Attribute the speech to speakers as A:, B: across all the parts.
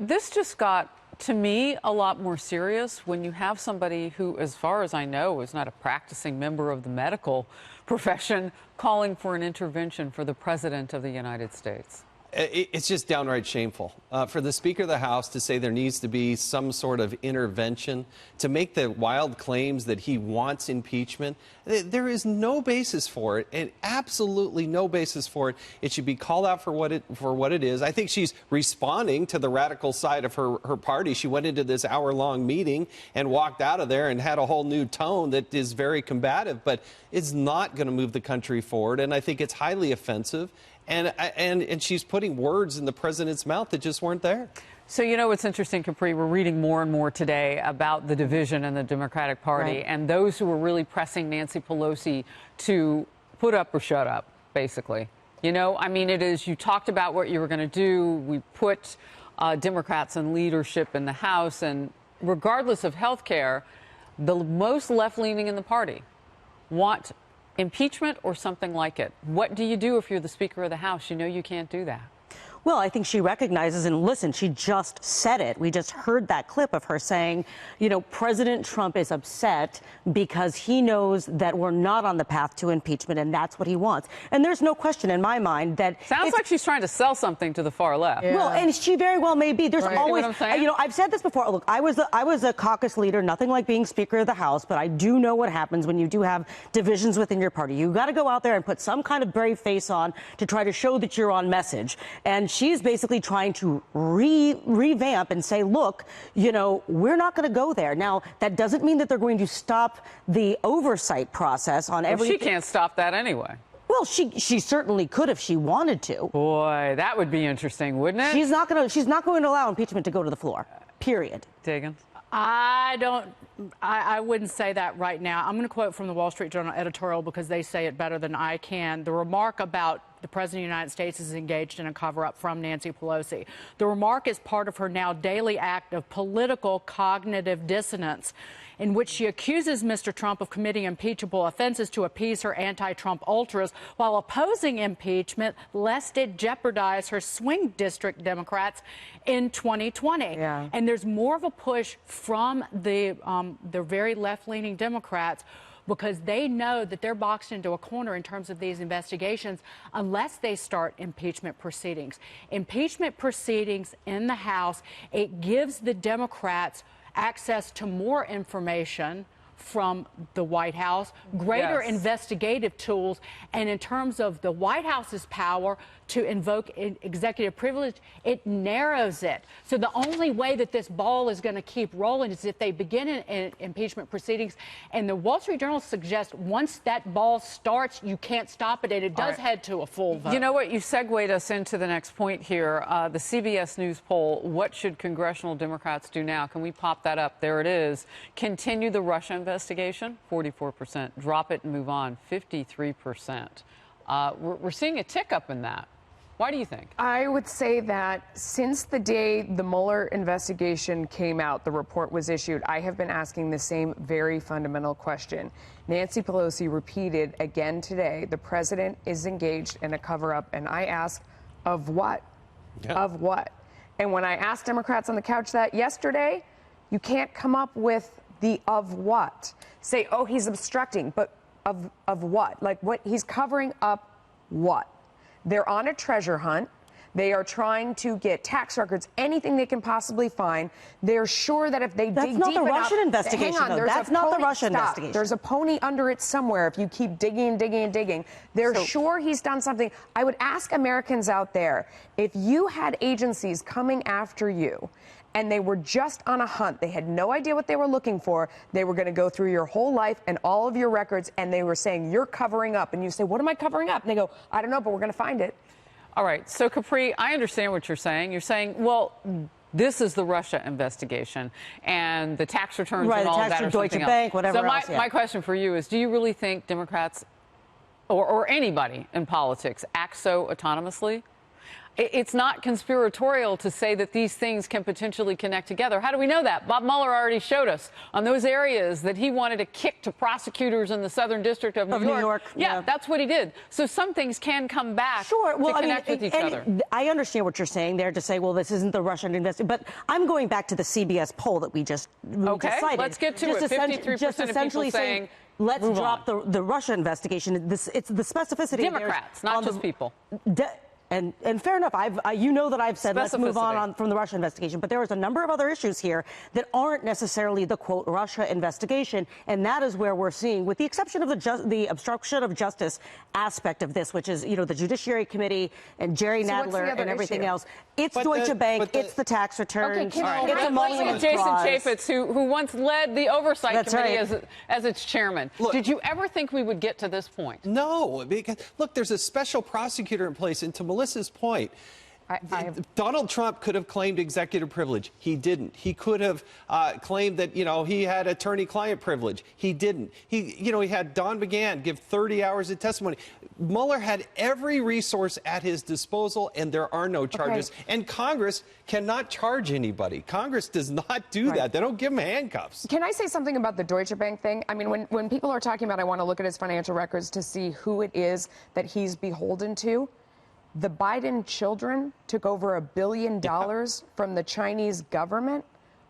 A: this just got, to me, a lot more serious when you have somebody who, as far as I know, is not a practicing member of the medical profession calling for an intervention for the President of the United States.
B: It's just downright shameful for the Speaker of the House to say there needs to be some sort of intervention, to make the wild claims that he wants impeachment. There is no basis for it, and absolutely no basis for it. It should be called out for what it is. I think she's responding to the radical side of her party. She went into this hour-long meeting and walked out of there and had a whole new tone that is very combative, but it's not going to move the country forward, and I think it's highly offensive. And she's putting words in the president's mouth that just weren't there.
A: So, you know, what's interesting, Capri, we're reading more and more today about the division in the Democratic Party and those who are really pressing Nancy Pelosi to put up or shut up, basically. You know, I mean, it is, you talked about what you were going to do. We put Democrats in leadership in the House, and regardless of health care, the most left-leaning in the party want impeachment or something like it. What do you do if you're the Speaker of the House? You know you can't do that.
C: Well, I think she recognizes, and listen, she just said it. We just heard that clip of her saying, you know, President Trump is upset because he knows that we're not on the path to impeachment, and that's what he wants. And there's no question in my mind that
A: sounds like she's trying to sell something to the far left.
C: Yeah. Well, and she very well may be. There's always,
A: you
C: know, I've said this before. Look, I was a caucus leader, nothing like being Speaker of the House, but I do know what happens when you do have divisions within your party. You got to go out there and put some kind of brave face on to try to show that you're on message. And she's basically trying to revamp and say, look, you know, we're not going to go there. Now, that doesn't mean that they're going to stop the oversight process on everything.
A: She can't stop that anyway.
C: Well, she certainly could if she wanted to.
A: Boy, that would be interesting, wouldn't it?
C: She's not going to allow impeachment to go to the floor. Period.
A: Diggins?
D: I wouldn't say that right now. I'm going to quote from the Wall Street Journal editorial because they say it better than I can. The remark about the President of the United States is engaged in a cover-up from Nancy Pelosi. The remark is part of her now daily act of political cognitive dissonance, in which she accuses Mr. Trump of committing impeachable offenses to appease her anti-Trump ultras while opposing impeachment lest it jeopardize her swing district Democrats in 2020.
C: Yeah.
D: And there's more of a push from the very left-leaning Democrats because they know that they're boxed into a corner in terms of these investigations unless they start impeachment proceedings. Impeachment proceedings in the House, it gives the Democrats access to more information from the White House, greater investigative tools, and in terms of the White House's power to invoke executive privilege, it narrows it. So the only way that this ball is going to keep rolling is if they begin in impeachment proceedings. And the Wall Street Journal suggests once that ball starts, you can't stop it, and it does head to a full vote.
A: You know what? You segued us into the next point here. The CBS News poll, what should congressional Democrats do now? Can we pop that up? There it is. Continue the Russia investigation, 44%. Drop it and move on, 53%. We're seeing a tick up in that. Why do you think?
E: I would say that since the day the Mueller investigation came out, the report was issued, I have been asking the same very fundamental question. Nancy Pelosi repeated again today, the president is engaged in a cover-up, and I ask, of what? Yeah. Of what? And when I asked Democrats on the couch that yesterday, you can't come up with the of what. Say, oh, he's obstructing, but of what? Like, what? He's covering up what? They're on a treasure hunt. They are trying to get tax records, anything they can possibly find. They're sure that if they dig deep enough...
C: That's not the Russian investigation,
E: hang on,
C: though. That's not the Russian investigation.
E: There's a pony under it somewhere if you keep digging and digging and digging. They're sure he's done something. I would ask Americans out there, if you had agencies coming after you and they were just on a hunt, they had no idea what they were looking for, they were going to go through your whole life and all of your records, and they were saying, you're covering up. And you say, what am I covering up? And they go, I don't know, but we're going to find it.
A: All right. So, Capri, I understand what you're saying. You're saying, well, this is the Russia investigation and the tax returns and all that, or
C: Deutsche Bank, whatever
A: else. So my question for you is, do you really think Democrats or anybody in politics act so autonomously? it's not conspiratorial to say that these things can potentially connect together. How do we know that? Bob Mueller already showed us on those areas that he wanted to kick to prosecutors in the Southern District of New York. Yeah, that's what he did. So some things can come back to connect with each other.
C: I understand what you're saying there to say, well, this isn't the Russian investigation. But I'm going back to the CBS poll that we just cited.
A: Let's get to it. 53% of people saying,
C: let's drop the Russia investigation. It's the specificity.
A: Democrats, not just people.
C: And fair enough. You know that I've said let's move on from the Russia investigation, but there is a number of other issues here that aren't necessarily the quote Russia investigation, and that is where we're seeing, with the exception of the obstruction of justice aspect of this, which is the Judiciary Committee and Jerry Nadler and everything else. It's Deutsche Bank. It's the tax returns.
A: It's a money Jason Chaffetz, who once led the Oversight Committee as its chairman. Did you ever think we would get to this point?
B: No, because look, there's a special prosecutor in place, and to Melissa's point, Donald Trump could have claimed executive privilege. He didn't. He could have claimed that, he had attorney-client privilege. He didn't. He had Don McGahn give 30 hours of testimony. Mueller had every resource at his disposal, and there are no charges. And Congress cannot charge anybody. Congress does not do that. They don't give them handcuffs.
E: Can I say something about the Deutsche Bank thing? I mean, when people are talking about, I want to look at his financial records to see who it is that he's beholden to. The Biden children took over $1 billion from the Chinese government.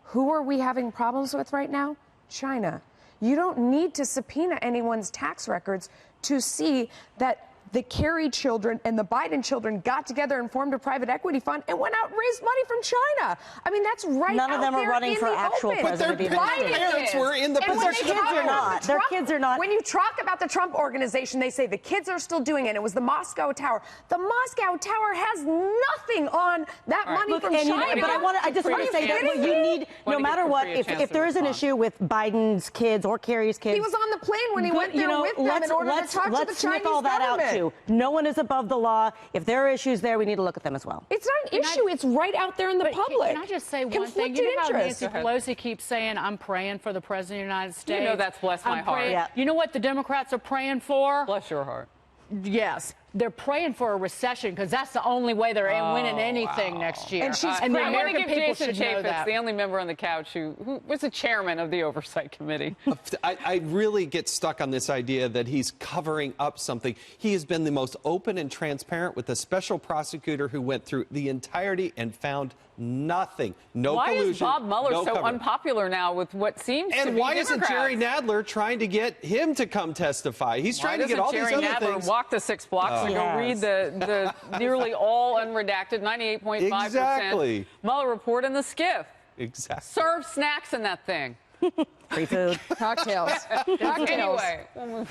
E: Who are we having problems with right now? China. You don't need to subpoena anyone's tax records to see that the Kerry children and the Biden children got together and formed a private equity fund and went out and raised money from China. I mean, that's right.
C: None of them are running for actual president.
B: But their parents were in the position.
C: Their kids are not. Their kids are not.
E: When you talk about the Trump organization, they say the kids are still doing it. It was the Moscow Tower. The Moscow Tower has nothing on that money from China.
C: But I just want to say that you need, no matter what, if there is an issue with Biden's kids or Kerry's kids.
E: He was on the plane when he went there with them in order to talk to the Chinese government.
C: No one is above the law. If there are issues there, we need to look at them as well.
E: It's not an issue. It's right out there in the public.
D: Can I just say one thing? You know how Nancy Pelosi keeps saying, I'm praying for the President of the United States?
A: You know that's bless my heart.
C: Yeah.
D: You know what the Democrats are praying for?
A: Bless your heart.
D: Yes. They're praying for a recession because that's the only way they're winning anything next year.
E: And she's
D: and the
A: I want to
D: American
A: give
D: people
A: Jason
D: should know
A: Chaffetz,
D: that.
A: the only member on the couch who was the chairman of the Oversight Committee.
B: I really get stuck on this idea that he's covering up something. He has been the most open and transparent with a special prosecutor who went through the entirety and found nothing. No
A: why
B: collusion.
A: Is Bob Mueller
B: no
A: so
B: cover.
A: unpopular now with what seems to be
B: And why
A: Democrats?
B: isn't Jerry Nadler trying to get him to come testify? He's trying to get all
A: Jerry
B: these other
A: Nadler
B: things.
A: walk the 6 blocks and go read the nearly all unredacted 98.5%
B: Exactly.
A: Mueller report in the skiff.
B: Exactly.
A: Serve snacks in that thing.
C: Free food.
E: Cocktails.
A: Anyway, we'll move